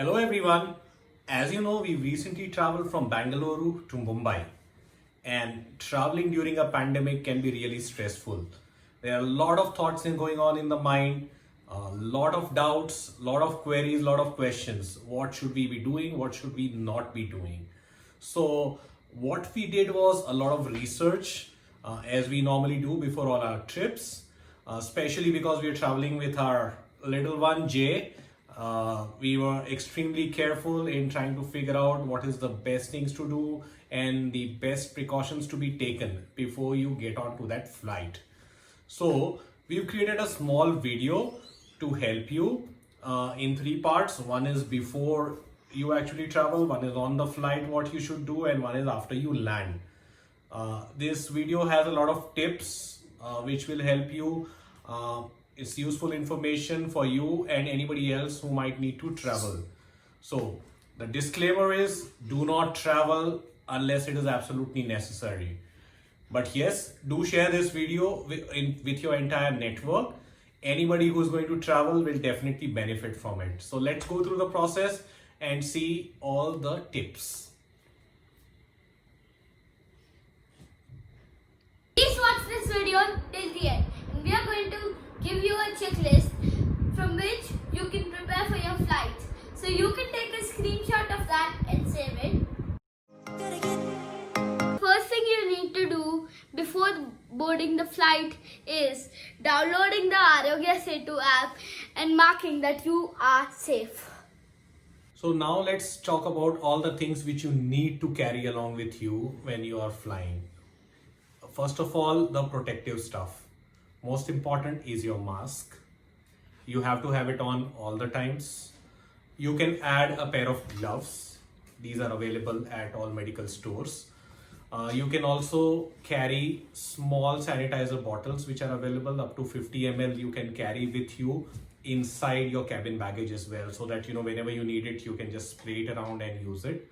Hello everyone. As you know, we recently traveled from Bangalore to Mumbai, and traveling during a pandemic can be really stressful. There are a lot of thoughts going on in the mind, a lot of doubts, a lot of queries, a lot of questions. What should we be doing? What should we not be doing? So, what we did was a lot of research, as we normally do before all our trips, especially because we are traveling with our little one, Jay. We were extremely careful in trying to figure out what is the best things to do and the best precautions to be taken before you get onto that flight. So we've created a small video to help you in three parts. One is before you actually travel, one is on the flight, what you should do, and one is after you land. This video has a lot of tips which will help you. It's useful information for you and anybody else who might need to travel. So the disclaimer is do not travel unless it is absolutely necessary. But yes, do share this video with your entire network. Anybody who's going to travel will definitely benefit from it. So let's go through the process and see all the tips. Please watch this video till the end. And we are going to give you a checklist from which you can prepare for your flight. So you can take a screenshot of that and save it. First thing you need to do before boarding the flight is downloading the Arogya Setu app and marking that you are safe. So now let's talk about all the things which you need to carry along with you when you are flying. First of all, the protective stuff. Most important is your mask. You have to have it on all the times. You can add a pair of gloves. These are available at all medical stores. You can also carry small sanitizer bottles which are available up to 50 ml. You can carry with you inside your cabin baggage as well, so that whenever you need it, you can just spray it around and use it.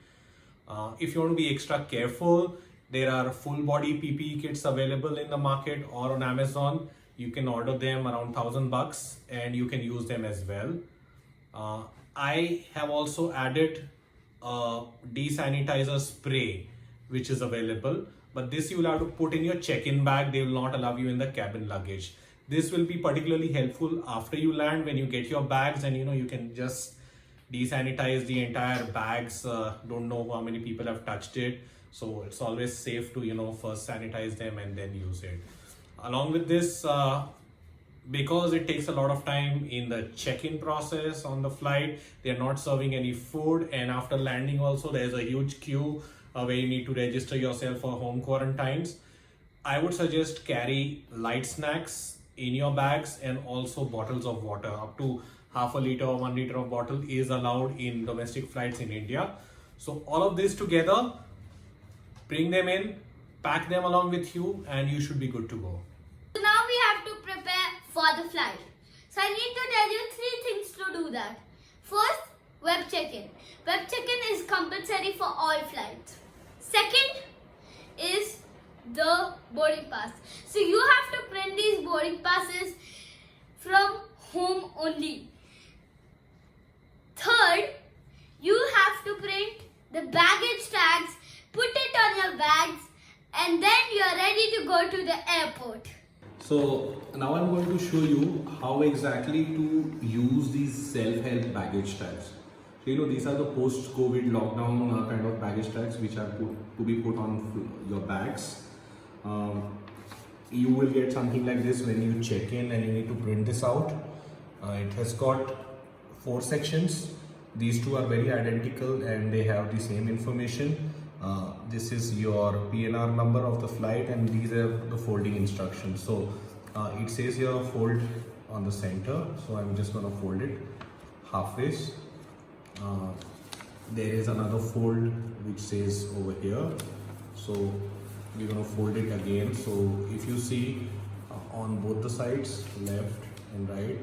If you want to be extra careful, there are full body PPE kits available in the market or on Amazon. You can order them around $1,000 and you can use them as well. I have also added a desanitizer spray which is available, but this you will have to put in your check-in bag. They will not allow you in the cabin luggage. This will be particularly helpful after you land, when you get your bags, and you can just desanitize the entire bags. Don't know how many people have touched it, so it's always safe to first sanitize them and then use it. Along with this, because it takes a lot of time in the check-in process on the flight, they are not serving any food, and after landing also there's a huge queue where you need to register yourself for home quarantines. I would suggest carry light snacks in your bags and also bottles of water. Up to half a liter or 1 liter of bottle is allowed in domestic flights in India. So all of this together, bring them in, pack them along with you, and you should be good to go. So now we have to prepare for the flight. So I need to tell you 3 things to do that. First, web check-in. Web check-in is compulsory for all flights. Second is the boarding pass. So you have to print these boarding passes from home only. Third, you have to print the baggage tags, put it on your bags, and then you are ready to go to the airport. So now I'm going to show you how exactly to use these self-help baggage tags. So these are the post-COVID lockdown kind of baggage tags which are to be put on your bags. You will get something like this when you check in, and you need to print this out. It has got 4 sections. These 2 are very identical and they have the same information. This is your PNR number of the flight, and these are the folding instructions. So it says here fold on the center, so I'm just going to fold it halfway. There is another fold which says over here, so we're going to fold it again. So if you see on both the sides, left and right,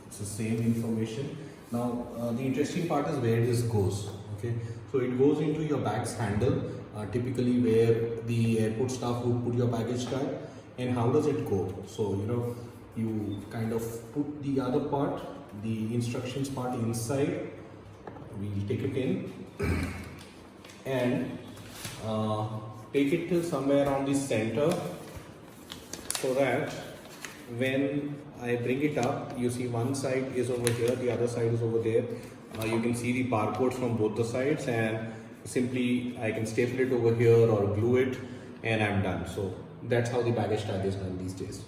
it's the same information. Now the interesting part is where this goes. Okay, so it goes into your bag's handle, typically where the airport staff would put your baggage tag. And how does it go? So you kind of put the other part, the instructions part, inside we'll take it in and take it to somewhere around the center, so that when I bring it up, you see one side is over here, the other side is over there. You can see the barcodes from both the sides, and simply I can staple it over here or glue it, and I'm done. So that's how the baggage tag is done these days.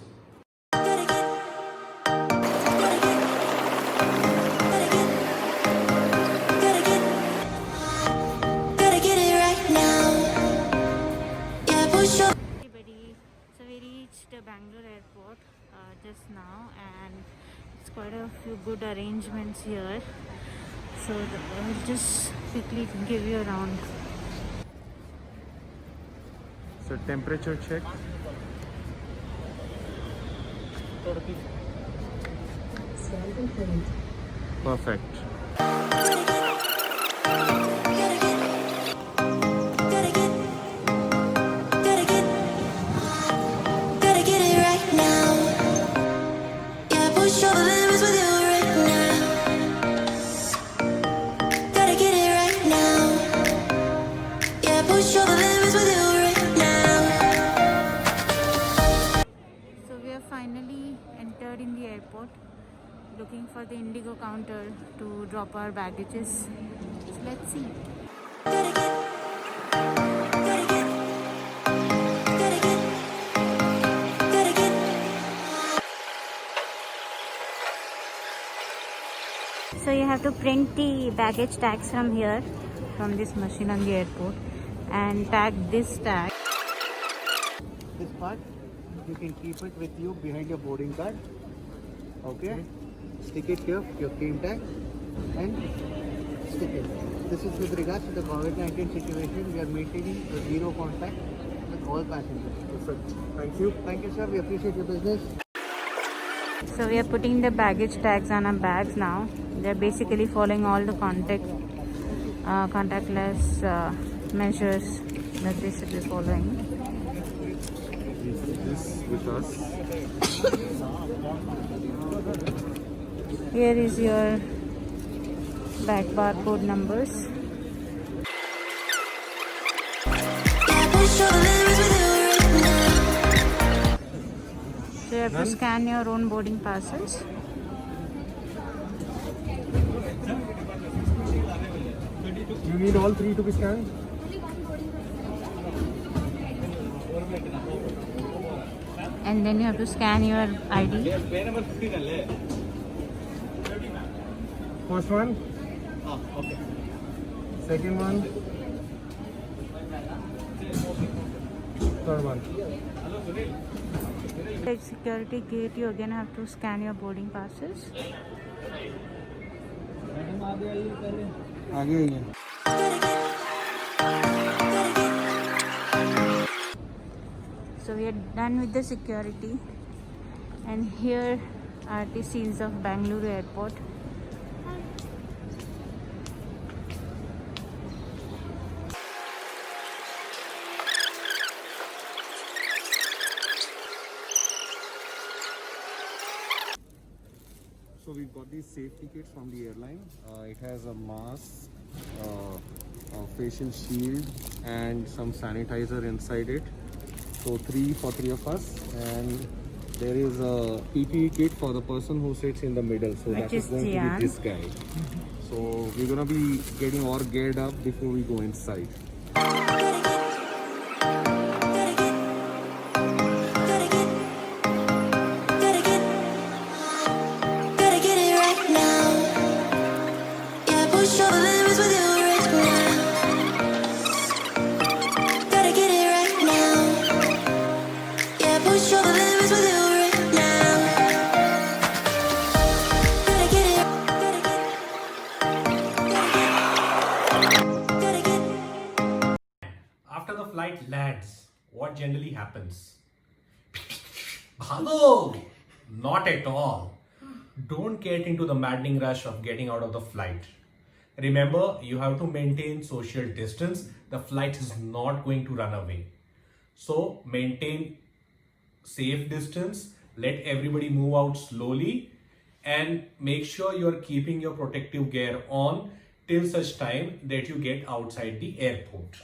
Everybody, so we reached Bangalore airport just now, and it's quite a few good arrangements here. So I'll just quickly give you around. So temperature check. Perfect. Gotta get it right now. Yeah, push all the limits with you right now. Gotta get it right now. Yeah, push all the limits with you right now. So we have finally entered in the airport, looking for the Indigo counter to drop our baggages. So let's see. Gotta get, gotta get, gotta get, gotta get. So you have to print the baggage tags from here, from this machine on the airport, and tag this tag. This part you can keep it with you behind your boarding card. Okay, stick it here, your claim tag, and stick it. This is with regards to the COVID-19 situation. We are maintaining a zero contact with all passengers. Perfect. Thank you. Thank you, sir. We appreciate your business. So we are putting the baggage tags on our bags now. They're basically following all the contactless measures that they should be following. This with us. Here is your back barcode numbers. Yeah, push all the limits with you right now. So you have to scan your own boarding passes. You need all three to be scanned? And then you have to scan your ID. First one? Okay. Second one? Third one? At security gate, you again have to scan your boarding passes. आगे आइए. So we are done with the security, and here are the scenes of Bangalore airport. So we've got these safety kits from the airline. It has a mask, a facial shield, and some sanitizer inside it. So three for three of us, and there is a PPE kit for the person who sits in the middle. So Which that is is going Jian. to be this guy. So we're gonna be getting all geared up before we go inside. Gotta get it right now. Yeah, push all the limits with you right now. Gotta get it right now. Yeah, push all the limits with you right now. Gotta get it. Gotta get. After the flight lands, what generally happens? Bhalo! Not at all. Don't get into the maddening rush of getting out of the flight. Remember, you have to maintain social distance. The flight is not going to run away. So maintain safe distance. Let everybody move out slowly, and make sure you are keeping your protective gear on till such time that you get outside the airport.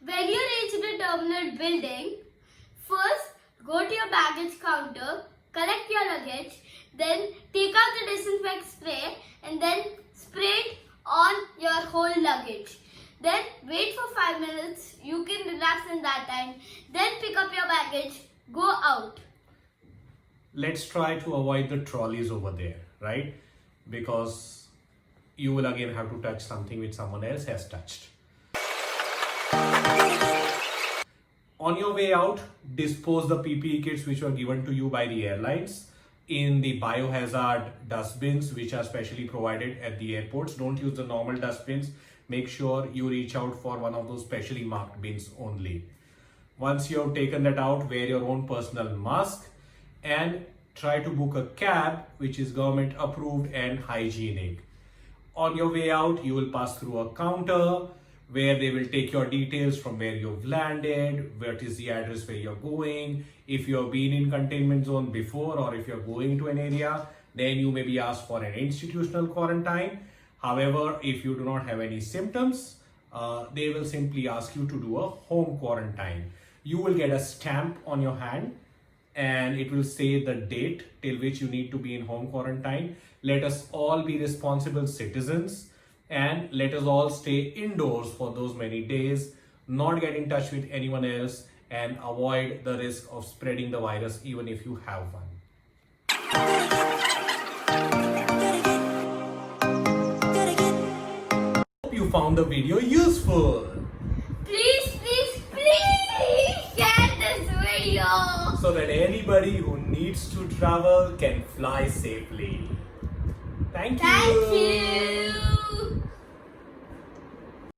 When you reach the terminal building, first go to your baggage counter, collect your luggage, then take out the disinfect spray and then spray it on your whole luggage. Then wait for 5 minutes, you can relax in that time, then pick up your baggage, go out. Let's try to avoid the trolleys over there, right? Because you will again have to touch something which someone else has touched. On your way out, dispose the PPE kits which were given to you by the airlines in the biohazard dustbins which are specially provided at the airports. Don't use the normal dustbins. Make sure you reach out for one of those specially marked bins only. Once you have taken that out, wear your own personal mask and try to book a cab which is government approved and hygienic. On your way out, you will pass through a counter where they will take your details from where you've landed, what is the address where you're going. If you have been in containment zone before or if you're going to an area, then you may be asked for an institutional quarantine. However, if you do not have any symptoms, they will simply ask you to do a home quarantine. You will get a stamp on your hand and it will say the date till which you need to be in home quarantine. Let us all be responsible citizens and let us all stay indoors for those many days, not get in touch with anyone else and avoid the risk of spreading the virus even if you have one. Hope you found the video useful. Please, please, please share this video. So that anybody who needs to travel can fly safely. Thank you. Thank you.